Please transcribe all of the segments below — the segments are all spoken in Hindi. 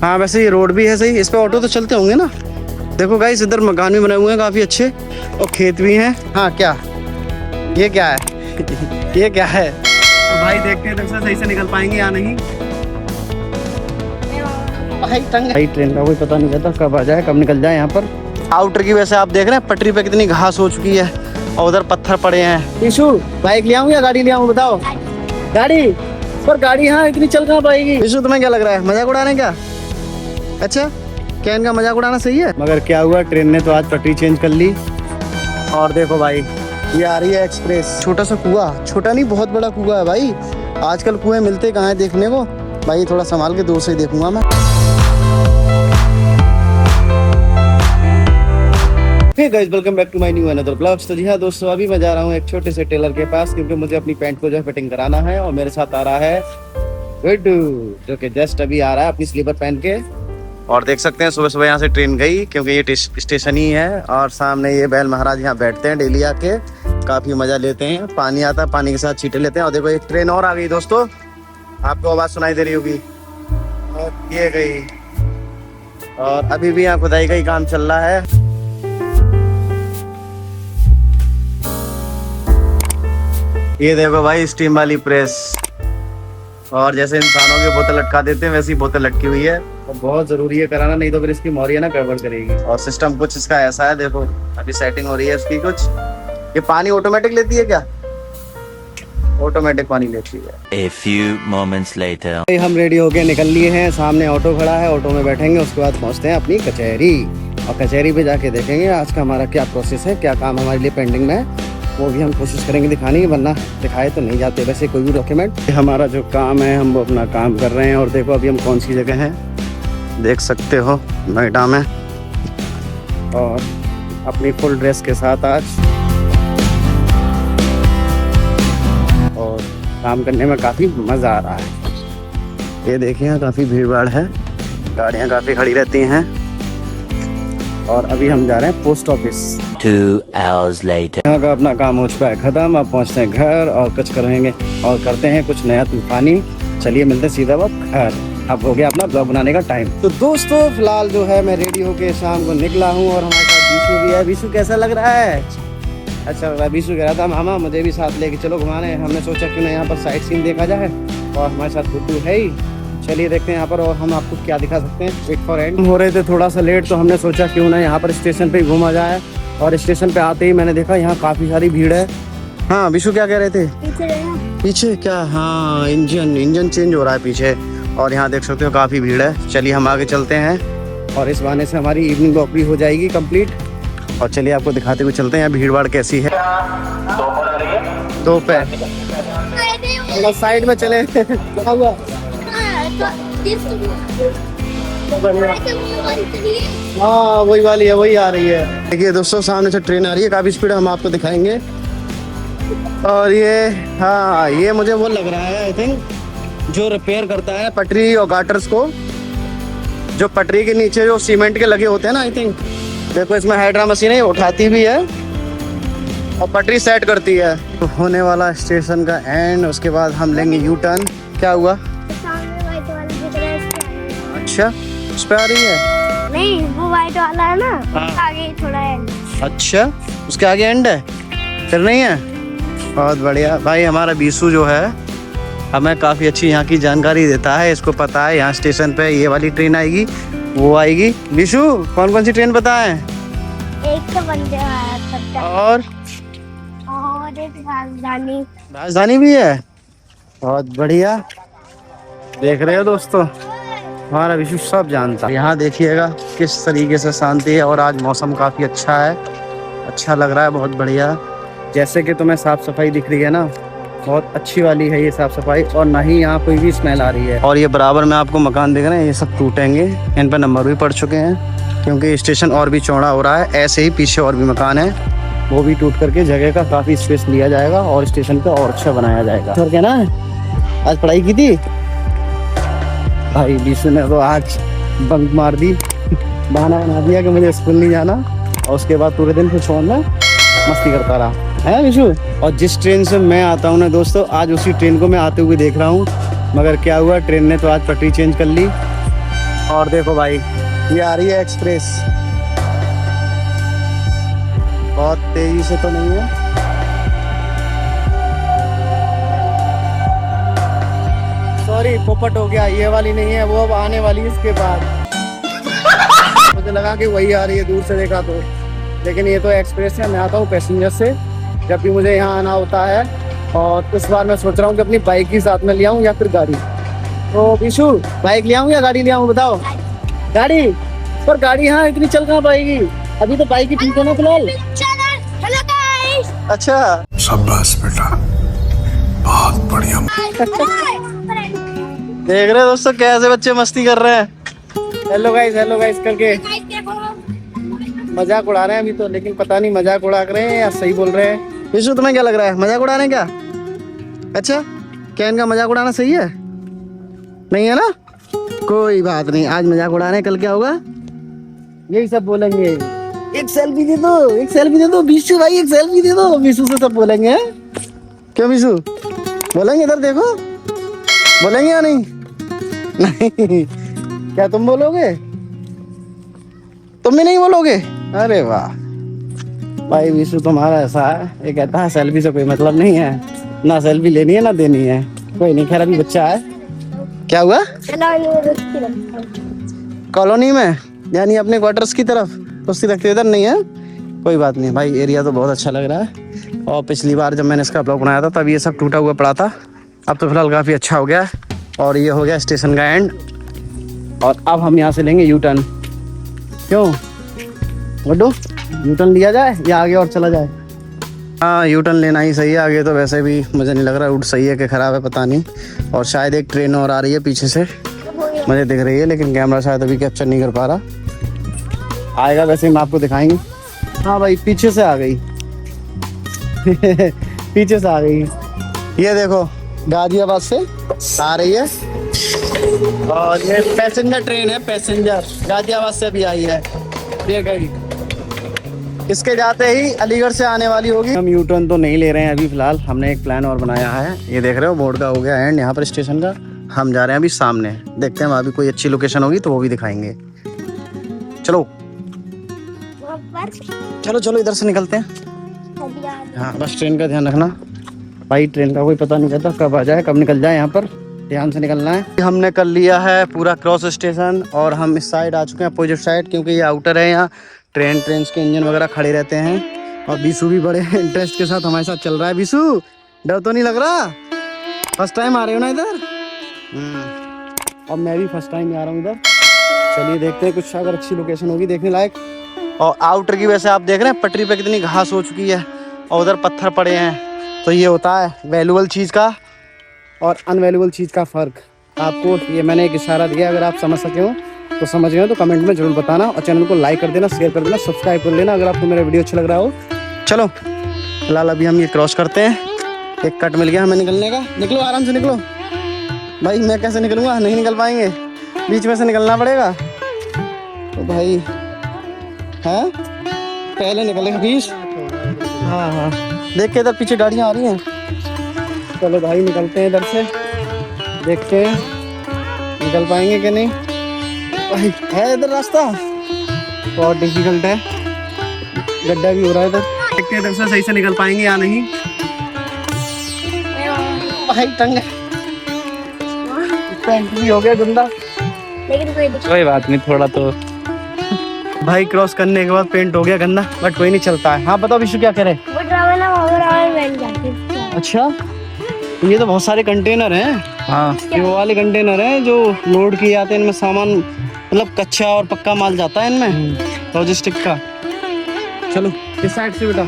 हाँ वैसे ये रोड भी है सही, इस पे ऑटो तो चलते होंगे ना। देखो गाइस इधर मकान भी बने हुए हैं काफी अच्छे और खेत भी हैं। हाँ क्या ये क्या है ये क्या है तो भाई देखते हैं सही से निकल पाएंगे या नहीं। भाई ट्रेन का कोई पता नहीं रहता कब आ जाए कब निकल जाए। यहाँ पर आउटर की वैसे आप देख रहे हैं पटरी पे कितनी घास हो चुकी है और उधर पत्थर पड़े हैं। ईशु बाइक ले आऊँ या गाड़ी ले आऊँ बताओ। गाड़ी पर गाड़ी हाँ इतनी चल कहाँ पाएगी। ईशु तुम्हें क्या लग रहा है मजाक उड़ाने का? अच्छा क्या इनका मजाक उड़ाना सही है? मगर क्या हुआ ट्रेन ने तो आज पटरी चेंज कर ली। और देखो भाई ये आ रही है एक्सप्रेस। छोटा सा कुआं, छोटा नहीं बहुत बड़ा कुआं है भाई। आजकल कुएं मिलते कहाँ है देखने को। भाई थोड़ा संभाल के दूर से ही देखूंगा मैं। Hey guys welcome back to my new another blogs. तो जी हाँ दोस्तों अभी मैं जा रहा हूँ एक छोटे से टेलर के पास क्योंकि मुझे अपनी पैंट को जो है फिटिंग कराना है। और मेरे साथ आ रहा है गुड्डू जो कि जस्ट अभी आ रहा है अपनी स्लीपर पहन के। और देख सकते हैं सुबह सुबह यहाँ से ट्रेन गई क्योंकि ये स्टेशन ही है। और सामने ये बैल महाराज यहाँ बैठते हैं डेली आके, काफी मजा लेते हैं। पानी आता है, पानी के साथ छींटे लेते हैं। और देखो एक ट्रेन और आ गई दोस्तों, आपको आवाज सुनाई दे रही होगी। और ये गई और अभी भी यहाँ खुदाई का ही काम चल रहा है। ये देखो भाई स्टीम वाली प्रेस। और जैसे इंसानों की बोतल लटका देते हैं वैसी बोतल लटकी हुई है और बहुत जरूरी है कराना, नहीं तो फिर इसकी मोरिया ना गड़बड़ करेगी। और सिस्टम कुछ इसका ऐसा है, देखो अभी सेटिंग हो रही है इसकी कुछ। ये पानी ऑटोमेटिक लेती है क्या? ऑटोमेटिक पानी लेती है। A few moments later. हम रेडी होके निकल लिए हैं, सामने ऑटो खड़ा है, ऑटो में बैठेंगे उसके बाद पहुंचते हैं अपनी कचहरी। और कचहरी पे जाके देखेंगे आज का हमारा क्या प्रोसेस है, क्या काम हमारे लिए पेंडिंग में है, वो भी हम कोशिश करेंगे दिखाने की, वरना दिखाए तो नहीं जाते वैसे कोई भी डॉक्यूमेंट। हमारा जो काम है हम वो अपना काम कर रहे हैं। और देखो अभी हम कौन सी जगह हैं देख सकते हो, नोएडा में। और अपनी फुल ड्रेस के साथ आज और काम करने में काफ़ी मज़ा आ रहा है। ये देखिए यहाँ काफ़ी भीड़ भाड़ है, गाड़ियाँ काफ़ी खड़ी रहती हैं। और अभी हम जा रहे हैं पोस्ट ऑफिस। 2 hours later. यहाँ का अपना काम हो चुका है खत्म, अब पहुँचते हैं घर और कुछ करेंगे और करते हैं कुछ नया तूफानी। चलिए मिलते हैं सीधा अब घर। अब हो गया अपना ब्लॉग बनाने का टाइम। तो दोस्तों फिलहाल जो है मैं रेडी होके शाम को निकला हूँ और हमारे साथ बीशू भी है। बीशू कैसा लग रहा है? अच्छा लग रहा है। बीशू कह रहा था मामा मुझे भी साथ लेके चलो घुमाने। हमने सोचा क्यों ना यहाँ पर साइट सीन देखा जाए और हमारे साथ गुड्डू है ही। चलिए देखते हैं यहाँ पर और हम आपको क्या दिखा सकते हैं। वेट फॉर एंड हो रहे थे थोड़ा सा लेट तो हमने सोचा क्यों ना यहाँ पर स्टेशन पे घूमा जाए। और स्टेशन पे आते ही मैंने देखा यहाँ काफी सारी भीड़ है। हाँ विशु क्या कह रहे थे? पीछे क्या? हाँ इंजन चेंज हो रहा है पीछे। और यहाँ देख सकते हो काफी भीड़ है। चलिए हम आगे चलते हैं और इस बहाने से हमारी इवनिंग वॉक भी हो जाएगी कंप्लीट। और चलिए आपको दिखाते हुए चलते हैं यहाँ भीड़ भाड़ कैसी है। दो पे साइड में चले। क्या हुआ? हाँ वही वाली है, वही आ रही है। देखिए दोस्तों सामने से ट्रेन आ रही है, काफी स्पीड हम आपको दिखाएंगे। और ये हाँ ये मुझे वो लग रहा है आई थिंक जो रिपेयर करता है पटरी और गाटर्स को, जो पटरी के नीचे जो सीमेंट के लगे होते हैं ना आई थिंक। देखो इसमें हाइड्रा मशीन है, उठाती भी है और पटरी सेट करती है। तो होने वाला स्टेशन का एंड, उसके बाद हम लेंगे यू टर्न। क्या हुआ? अच्छा उस पे आ रही है? नहीं वो वाइट वाला है ना। हाँ। आगे थोड़ा एंड। अच्छा उसके आगे एंड है, फिर नहीं है। बहुत बढ़िया भाई हमारा बीसू जो है हमें काफ़ी अच्छी यहाँ की जानकारी देता है। इसको पता है यहाँ स्टेशन पे ये वाली ट्रेन आएगी वो आएगी। बीसू कौन कौन सी ट्रेन पता है? एक तो वंदे भारत और एक राजधानी भी है। बहुत बढ़िया। देख रहे हो दोस्तों हमारा विशु सब जानता है। यहाँ देखिएगा किस तरीके से शांति है और आज मौसम काफ़ी अच्छा है, अच्छा लग रहा है, बहुत बढ़िया। जैसे कि तुम्हें साफ़ सफाई दिख रही है ना, बहुत अच्छी वाली है ये साफ़ सफाई। और ना ही यहाँ कोई भी स्मेल आ रही है। और ये बराबर में आपको मकान दिख रहे हैं, ये सब टूटेंगे, इन पर नंबर भी पड़ चुके हैं क्योंकि स्टेशन और भी चौड़ा हो रहा है। ऐसे ही पीछे और भी मकान है, वो भी टूट करके जगह का काफ़ी स्पेस लिया जाएगा और स्टेशन को और अच्छा बनाया जाएगा। और क्या ना आज पढ़ाई की थी भाई बीसू ने तो आज बंक मार दी, बहाना बना दिया कि मुझे स्कूल नहीं जाना। और उसके बाद पूरे दिन फिर फोन में मस्ती करता रहा है बीसू। और जिस ट्रेन से मैं आता हूँ ना दोस्तों, आज उसी ट्रेन को मैं आते हुए देख रहा हूँ। मगर क्या हुआ ट्रेन ने तो आज पटरी चेंज कर ली और देखो भाई, ये आ रही है एक्सप्रेस, बहुत तेजी से तो नहीं है। सॉरी पोपट हो गया, ये वाली नहीं है, वो अब आने वाली है इसके बाद। मुझे लगा कि वही आ रही है दूर से देखा तो, लेकिन ये तो एक्सप्रेस है। मैं आता हूँ पैसेंजर से जब भी मुझे यहाँ आना होता है, और इस बार मैं सोच रहा हूँ कि अपनी बाइक ही साथ में ले आऊँ या फिर गाड़ी। तो विशु, बाइक ले आऊँ या गाड़ी ले आऊँ बताओ? गाड़ी। पर गाड़ी यहाँ इतनी चल कहाँ पाएगी, अभी तो बाइक ही ठीक है ना फिलहाल। Hello guys. अच्छा, शाबाश बेटा, बहुत बढ़िया। देख रहे हो दोस्तों कैसे बच्चे मस्ती कर रहे हैं। हेलो गाइस करके मजाक उड़ा रहे हैं अभी तो, लेकिन पता नहीं मजाक उड़ा रहे हैं या सही बोल रहे हैं। विशु तुम्हें क्या लग रहा है, मजाक उड़ा रहे हैं क्या? अच्छा, क्या इनका मजाक उड़ाना सही है? नहीं है ना, कोई बात नहीं, आज मजाक उड़ा रहे हैं, कल क्या होगा यही सब बोलेंगे। एक सेल्फी दे दो, एक सेल्फी दे दो विशु भाई, एक सेल्फी दे दो। विशु से सब बोलेंगे हैं? क्यों विशु बोलेंगे? इधर देखो, बोलेंगे या नहीं? नहीं, क्या तुम बोलोगे? तुम भी नहीं बोलोगे? अरे वाह भाई, विशु तुम्हारा ऐसा है, ये कहता है सेल्फी से कोई मतलब नहीं है, ना सेल्फी लेनी है ना देनी है। कोई नहीं, खैर अभी बच्चा है। क्या हुआ? कॉलोनी में यानी अपने क्वार्टर्स की तरफ कुश्ती रखते, इधर नहीं है? कोई बात नहीं भाई, एरिया तो बहुत अच्छा लग रहा है। और पिछली बार जब मैंने इसका ब्लॉग बनाया था तब ये सब टूटा हुआ पड़ा था, अब तो फिलहाल काफ़ी अच्छा हो गया है। और ये हो गया स्टेशन का एंड, और अब हम यहाँ से लेंगे यू टर्न। क्यों गुड्डू, यू टर्न लिया जाए या आगे और चला जाए? हाँ, यू टर्न लेना ही सही है, आगे तो वैसे भी मुझे नहीं लग रहा रूट सही है कि ख़राब है, पता नहीं। और शायद एक ट्रेन और आ रही है पीछे से, मुझे दिख रही है, लेकिन कैमरा शायद अभी कैप्चर नहीं कर पा रहा। आएगा वैसे हम आपको दिखाएंगे। हाँ भाई, पीछे से आ गई पीछे से आ गई, ये देखो गाजियाबाद से आ रही है, और ये पैसेंजर ट्रेन है, पैसेंजर गाजियाबाद से भी आई है। ये गई, इसके जाते ही अलीगढ़ से आने वाली होगी। हम यू टर्न तो नहीं ले रहे हैं अभी फिलहाल, हमने एक प्लान और बनाया है। ये देख रहे हो बोर्ड का हो गया एंड यहाँ पर स्टेशन का, हम जा रहे हैं अभी सामने, देखते हैं वहाँ भी कोई अच्छी लोकेशन होगी तो वो भी दिखाएंगे। चलो चलो चलो, इधर से निकलते हैं। हाँ बस ट्रेन का ध्यान रखना भाई, ट्रेन का कोई पता नहीं रहता कब आ जाए कब निकल जाए, यहाँ पर ध्यान से निकलना है। हमने कर लिया है पूरा क्रॉस स्टेशन, और हम इस साइड आ चुके हैं अपोजिट साइड, क्योंकि ये आउटर है, यहाँ ट्रेन के इंजन वगैरह खड़े रहते हैं। और बीसू भी बड़े इंटरेस्ट के साथ हमारे साथ चल रहा है। बीसू, डर तो नहीं लग रहा? फर्स्ट टाइम आ रहे हो ना इधर? अब मैं भी फर्स्ट टाइम आ रहा हूँ इधर। चलिए देखते हैं कुछ अगर अच्छी लोकेशन होगी देखने लायक। और आउटर की वैसे आप देख रहे हैं पटरी पे कितनी घास हो चुकी है, और उधर पत्थर पड़े हैं। तो ये होता है वैल्यूबल चीज़ का और अनवैल्यूबल चीज़ का फ़र्क। आपको ये मैंने एक इशारा दिया, अगर आप समझ सके हो तो समझ गए हो तो कमेंट में जरूर बताना, और चैनल को लाइक कर देना, शेयर कर देना, सब्सक्राइब कर लेना अगर आपको मेरा वीडियो अच्छा लग रहा हो। चलो फिलहाल अभी हम ये क्रॉस करते हैं, एक कट मिल गया हमें निकलने का। निकलो आराम से निकलो भाई, मैं कैसे निकलूँगा? नहीं निकल पाएंगे, बीच में से निकलना पड़ेगा। तो भाई हाँ पहले निकलेगा बीच। हाँ हाँ, देख के इधर पीछे गाड़ियाँ आ रही हैं। चलो भाई निकलते हैं इधर से, देखते हैं निकल पाएंगे कि नहीं। भाई है इधर रास्ता, बहुत डिफिकल्ट है, गड्ढा भी हो रहा है इधर। देखते हैं इधर से सही से निकल पाएंगे या नहीं। भाई टंग पैंट भी हो गया गंदा, लेकिन कोई बात नहीं, थोड़ा तो भाई क्रॉस करने के बाद पेंट हो गया गंदा, बट कोई नहीं, चलता है। हाँ बताओ विशु क्या कह रहे? अच्छा, ये तो बहुत सारे कंटेनर हैं। हाँ, ये वो वाले कंटेनर हैं जो लोड किए जाते हैं, इनमें सामान मतलब कच्चा और पक्का माल जाता है इनमें, लॉजिस्टिक का। चलो इस साइड से बेटा,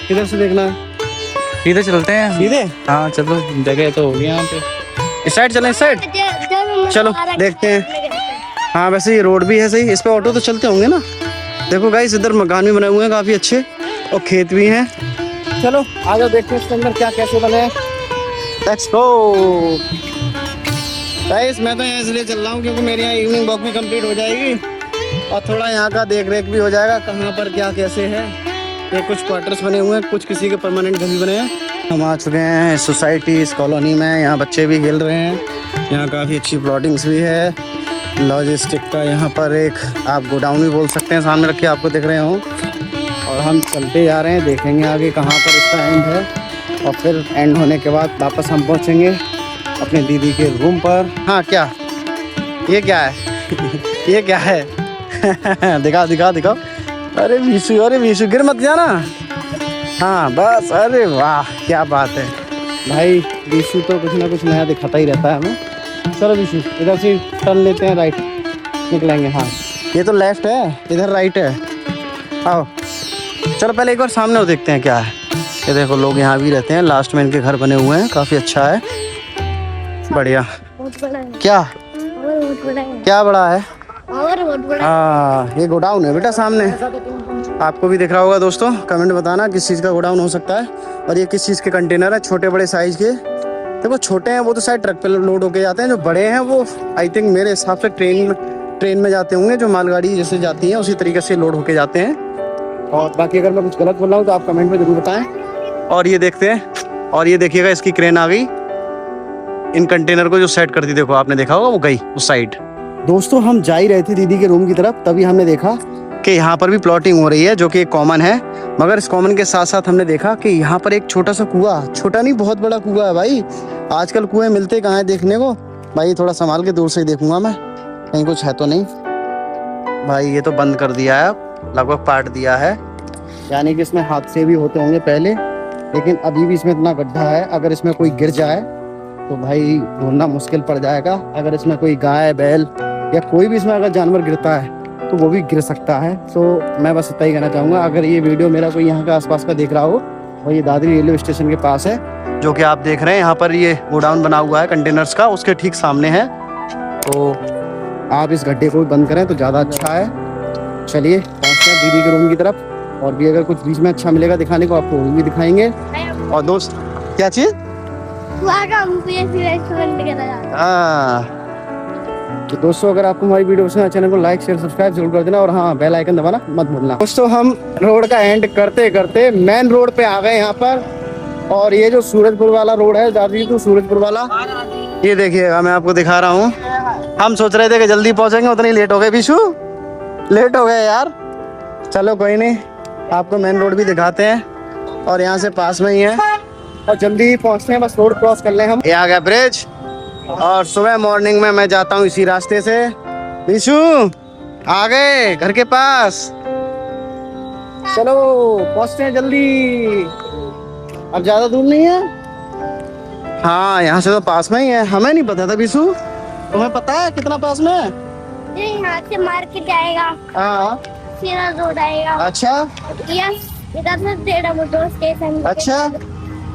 किधर से देखना है? सीधे चलते हैं सीधे? हाँ चलो, जगह तो होगी यहाँ पे। इस साइड चलें, इस साइड चलो देखते हैं। हाँ वैसे ये रोड भी है सही, इस पे ऑटो तो चलते होंगे ना। देखो गाइस इधर मकान भी बने हुए हैं काफ़ी अच्छे, और खेत भी हैं। चलो आगे देखते हैं इसके अंदर क्या कैसे बने हैं। लेट्स गो गाइस, मैं तो यहाँ इसलिए चल रहा हूँ क्योंकि मेरी यहाँ इवनिंग वॉक भी कंप्लीट हो जाएगी, और थोड़ा यहाँ का देख रेख भी हो जाएगा, कहाँ पर क्या कैसे है। ये कुछ क्वार्टर्स बने हुए हैं, कुछ किसी के परमानेंट घर भी बने हैं। हम आ चुके हैं सोसाइटी, इस कॉलोनी में। यहाँ बच्चे भी खेल रहे हैं, यहाँ काफ़ी अच्छी प्लॉटिंग्स भी है, लॉजिस्टिक का यहाँ पर एक आप गोडाउन भी बोल सकते हैं, सामने रखे आपको दिख रहे हो। और हम चलते जा रहे हैं, देखेंगे आगे कहाँ पर इसका एंड है। और फिर एंड होने के बाद वापस हम पहुँचेंगे अपने दीदी के रूम पर। हाँ क्या ये क्या है ये क्या है दिखाओ दिखाओ दिखाओ। अरे विशु गिर मत जाना। हाँ बस, अरे वाह क्या बात है भाई। विशु तो कुछ ना कुछ नया दिखाता ही रहता है हमें। चलो विशु इधर से टर्न लेते हैं, राइट निकलेंगे। हाँ ये तो लेफ्ट है, इधर राइट है। आओ चलो पहले एक बार सामने वो देखते हैं क्या है। ये देखो लोग यहाँ भी रहते हैं, लास्ट में इनके घर बने हुए हैं, काफ़ी अच्छा है, बढ़िया। बहुत बड़ा है। क्या और बहुत बड़ा है। क्या बड़ा है? और बहुत बड़ा है। हाँ ये गोडाउन है बेटा सामने, आपको भी दिख रहा होगा दोस्तों। कमेंट बताना किस चीज़ का गोडाउन हो सकता है और ये किस चीज़ के कंटेनर है, छोटे बड़े साइज के। देखो छोटे हैं वो तो शायद ट्रक पे लोड होके जाते हैं, जो बड़े हैं वो आई थिंक मेरे हिसाब से ट्रेन में जाते होंगे, जो मालगाड़ी जैसे जाती है उसी तरीके से लोड होके जाते हैं। और बाकी अगर मैं कुछ गलत बोल रहा हूँ तो आप कमेंट में जरूर बताएं। और ये देखते हैं, और ये देखिएगा इसकी क्रेन आ गई, इन कंटेनर को जो सेट करती, देखो आपने देखा होगा वो गई उस साइड। दोस्तों हम जा ही रहे थे दीदी के रूम की तरफ, तभी हमने देखा कि यहाँ पर भी प्लॉटिंग हो रही है, जो कि एक कॉमन है। मगर इस कॉमन के साथ साथ हमने देखा कि यहाँ पर एक छोटा सा कुआं, छोटा नहीं बहुत बड़ा कुआं है भाई। आजकल कुएं मिलते कहाँ है देखने को भाई, थोड़ा संभाल के दूर से ही देखूंगा मैं, कहीं कुछ है तो नहीं। भाई ये तो बंद कर दिया है, लगभग पाट दिया है, यानी कि इसमें हादसे भी होते होंगे पहले, लेकिन अभी भी इसमें इतना गड्ढा है, अगर इसमें कोई गिर जाए तो भाई ढूंढना मुश्किल पड़ जाएगा। अगर इसमें कोई गाय बैल या कोई भी इसमें अगर जानवर गिरता है तो वो भी गिर सकता है। तो मैं बस इतना ही कहना चाहूँगा, अगर ये वीडियो मेरा कोई यहाँ के आसपास का देख रहा हो, और ये दादरी रेलवे स्टेशन के पास है जो कि आप देख रहे हैं, यहाँ पर ये गोडाउन बना हुआ है कंटेनर्स का, उसके ठीक सामने है, तो आप इस गड्ढे को भी बंद करें तो ज़्यादा अच्छा है। चलिए पहुँचते हैं दीदी के रूम की तरफ, और भी अगर कुछ बीच में अच्छा मिलेगा दिखाने को आपको वो भी दिखाएंगे। और दोस्त क्या चीज़? हाँ तो दोस्तों अगर आपको हमारी वीडियो पसंद है, चैनल को लाइक शेयर सब्सक्राइब जरूर कर देना, और हाँ बेल आइकन दबाना मत भूलना। दोस्तों हम रोड का एंड करते करते मेन रोड पे आ गए यहाँ पर, और ये जो सूरजपुर वाला रोड है, दादी तो सूरजपुर वाला, ये देखिएगा मैं आपको दिखा रहा हूँ। हम सोच रहे थे कि जल्दी पहुँचेंगे, उतनी लेट हो गए विशु, लेट हो गए यार। चलो कोई नहीं, आपको मेन रोड भी दिखाते हैं, और यहाँ से पास में ही है, और जल्दी ही पहुँचते हैं, बस रोड क्रॉस कर लें हम। ये आ गया ब्रिज, और सुबह मॉर्निंग में मैं जाता हूँ इसी रास्ते से। विशु आ गए घर के पास, चलो पहुँचते हैं जल्दी, अब ज्यादा दूर नहीं है। हाँ यहाँ से तो पास में ही है, हमें नहीं पता था विशु, तुम्हें पता है कितना पास में है? ये यहाँ से मार्केट आएगा, हाँ सीधा रोड आएगा। अच्छा इधर से टेढ़ा मोड़ स्टेशन। अच्छा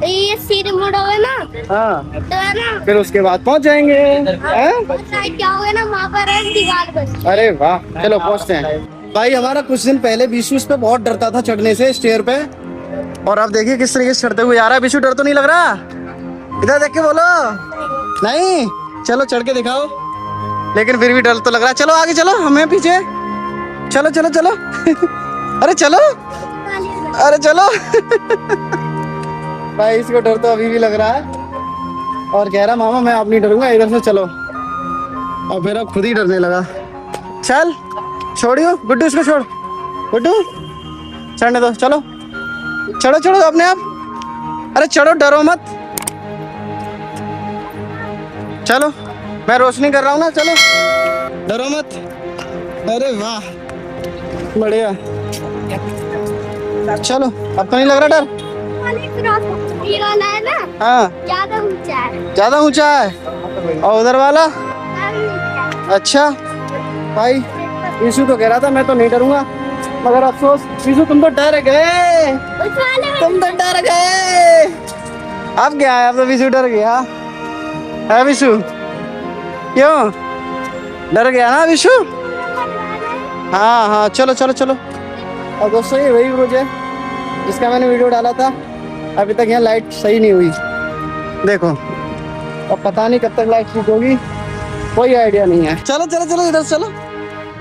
ये सीधे मुड़ोगे ना हाँ, तो है ना, फिर उसके बाद पहुँच जाएंगे हैं? साइड जाओगे ना वहाँ पर है दीवार बनी। अरे वाह चलो पहुँचते हैं। भाई हमारा कुछ दिन पहले विशु इस पे बहुत डरता था चढ़ने से, स्टेयर पे, और अब देखिए किस तरीके से चढ़ते हुए आ रहा है। विशु डर तो नहीं लग रहा? इधर देख के बोलो। नहीं चलो चढ़ के दिखाओ, लेकिन फिर भी डर तो लग रहा है। चलो आगे चलो, हमें पीछे, चलो चलो चलो अरे चलो, अरे चलो भाई इसको डर तो अभी भी लग रहा है, और कह रहा मामा मैं आप नहीं डरूंगा, इधर से चलो, और फिर अब खुद ही डरने लगा। चल छोड़ियो गुड्डू, इसको छोड़ गुड्डू, चढ़ने दो, चलो चढ़ो चढ़ो अपने आप, अरे चढ़ो डरो मत, चलो मैं रोशनी कर रहा हूँ ना, चलो डरो मत। अरे वाह बढ़िया, चलो अब तो नहीं लग रहा डर? ये वाला है ना हाँ ज्यादा ऊंचा है, ज्यादा ऊंचा है, और उधर वाला अच्छा। भाई यीशु तो कह रहा था मैं तो नहीं डरूंगा, मगर अफसोस यीशु तुम तो डर गए, तुम तो डर गए। अब क्या है, अब तो विशु डर गया है। विशु क्यों डर गया ना विशु? हाँ हाँ चलो चलो चलो। और दोस्तों ये वही ब्रिज है जिसका मैंने वीडियो डाला था, अभी तक यहाँ लाइट सही नहीं हुई देखो, और पता नहीं कब तक लाइट ठीक होगी, कोई आइडिया नहीं है। चलो चलो चलो इधर चलो,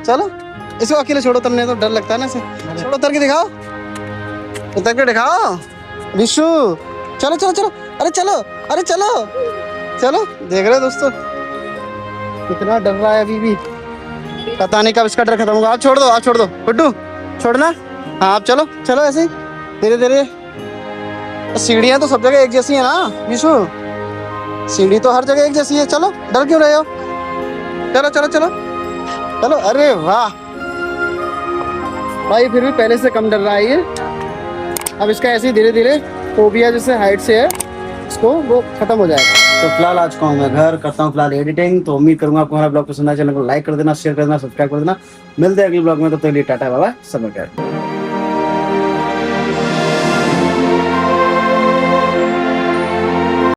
चलो इसको अकेले छोड़ो, तुमने तो डर लगता है ना इसे, छोड़ो उतर के दिखाओ, उतर के दिखाओ विशु, चलो चलो चलो, अरे चलो, अरे चलो चलो। देख रहे हो दोस्तों कितना डर रहा है अभी भी, पता नहीं कब इसका डर खत्म होगा। आप छोड़ दो गुड्डू, छोड़ना। हाँ आप चलो चलो ऐसे ही धीरे धीरे। सीढ़ियाँ तो सब जगह एक जैसी है ना विशु, सीढ़ी तो हर जगह एक जैसी है। चलो डर क्यों रहे हो, चलो चलो चलो चलो। अरे वाह भाई, फिर भी पहले से कम डर रहा है ये। अब इसका ऐसे ही धीरे धीरे फोबिया जैसे हाइट से है इसको वो खत्म हो जाएगा। तो फिलहाल आ चुका हूँ मैं घर, करता हूँ फिलहाल एडिटिंग। तो उम्मीद करूंगा आपको हमारा ब्लॉग पसंद आया। चैनल को लाइक कर देना, शेयर कर देना, सब्सक्राइब कर देना। मिलते हैं अगले ब्लॉग में, तो लिए टाटा बाय बाय, सब।